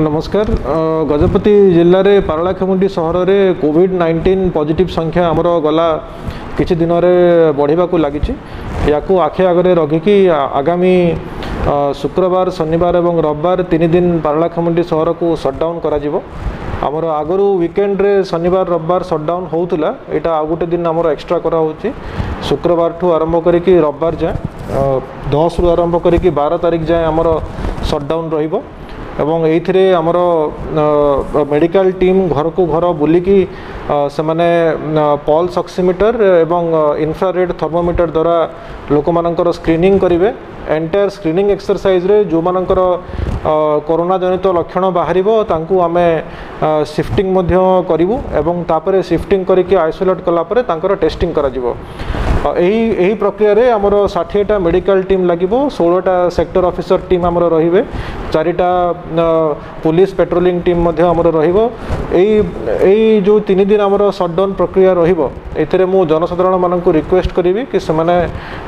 नमस्कार। गजपति जिले में पारलाखेमुंडी सहर में कोविड-19 पॉजिटिव संख्या आमर गला किछि दिन में बढ़िबा को लागिछि। याकू आखे आगे रखिकी आगामी शुक्रवार शनिवार और रविवार 3 दिन पारलाखेमुंडी सहर को सटडाउन करा जिवो। आमर आगु वीकेंड रे शनिवार रविवार सटडाउन होउतला, एटा आ गोटे दिन आमर एक्स्ट्रा करा होछि। शुक्रवार ठू आरंभ करिकी रविवार जाए 10 रु आरंभ करिकी 12 तारिख जाए आमर सटडाउन रहिबो। एवं एथिरे आमर मेडिकल टीम घर को घर बुलिकी से माने पल्स ऑक्सीमीटर एवं इंफ्रारेड थर्मोमीटर द्वारा लोक मानकर स्क्रीनिंग करिवे। एंटायर स्क्रीनिंग एक्सरसाइज रे जो मानकर कोरोना जनित लक्षण बाहरिबो तांकू आमे शिफ्टिंग मध्य करिवु एवं तापरे शिफ्टिंग करिके आइसोलेट कला परे तांकर टेस्टिंग करा जिवो। एही प्रक्रिया रे हमर 60टा मेडिकल टीम लागिबो, 16टा सेक्टर ऑफिसर टीम हमर रहिबे, 4टा पुलिस पेट्रोलिंग टीम मध्य हमर रहिबो। एही जो 3 दिन हमर शटडाउन प्रक्रिया रहिबो, एथिरे मु जनसाधारण माननकु रिक्वेस्ट करिवि कि से माने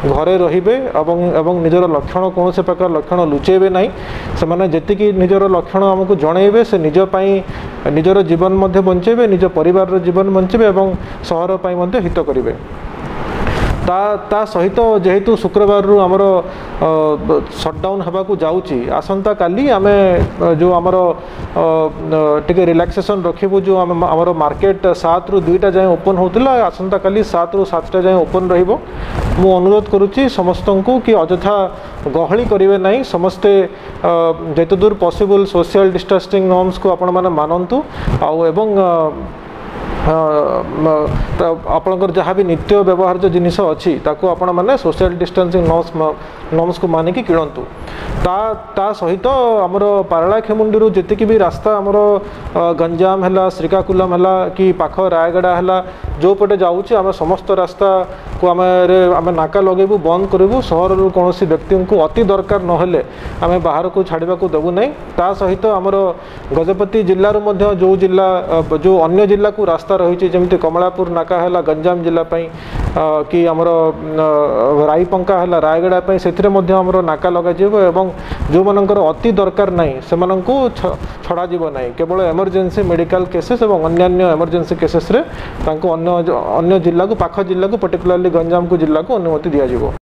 घरे रहिबे एवं निजर लक्षण कौन से प्रकार लक्षण लुचेबे नहीं। से माने जेतिकी निजर लक्षण हमकु जणैबे से निज पई निजर जीवन मध्य बंचेबे, निज परिवार रो जीवन बंचेबे एवं शहर पई मध्य हित करिवे। ता सहित जेहेतु शुक्रवार रु आमर शटडाउन हवा को जाउची, आसंता काली आमे जो आमर टिके रिलैक्सेशन रखिबु। जो आमर मार्केट 7 रु 2टा जाए ओपन होतिला, आसंता काली 7 रु 7टा जाए ओपन रहिबो। मु अनुरोध करूची समस्तंकु कि अजथा गहली करिवे नहीं। समस्ते जेते दूर पॉसिबल सोशल डिस्टेंसिंग नॉर्म्स को आपण माने मानंतु आउ एवं आपणकर जहाँ भी नित्य व्यवहार्य जिनिस अच्छी ताकू आपण माने सोशल डिस्टेंसिंग नॉर्म्स को मानिकी किणतु। ता सहित आमर पारलाखेमुंडी जेतिकी भी रास्ता आमर गंजाम है, श्रीकाकुलम है कि पाख रायगड़ा है, जो पटे जाऊँचे आम समस्त रास्ता को आम नाका लगेबू, बंद करूँ। सहर कौन व्यक्ति को अति दरकार नहेले आम बाहर को छाड़ा को देवु नहीं। ता सहित आमर गजपति जिल्लार मध्य जो जिला जो अन्य जिला को रास्ता रही जमी कमलापुर नाका है गंजाम जिला कि आमर राईपंका है रायगड़ा से नाका लग जो मानकर अति दरकार नहीं से छड़ा जीव नहीं। केवल एमरजेंसी मेडिकल केसेस और अन्य एमरजेंसी केसेस रे अन्य जिला को पाख जिला को पर्टिकुलरली गंजाम को जिला को अनुमति दिया।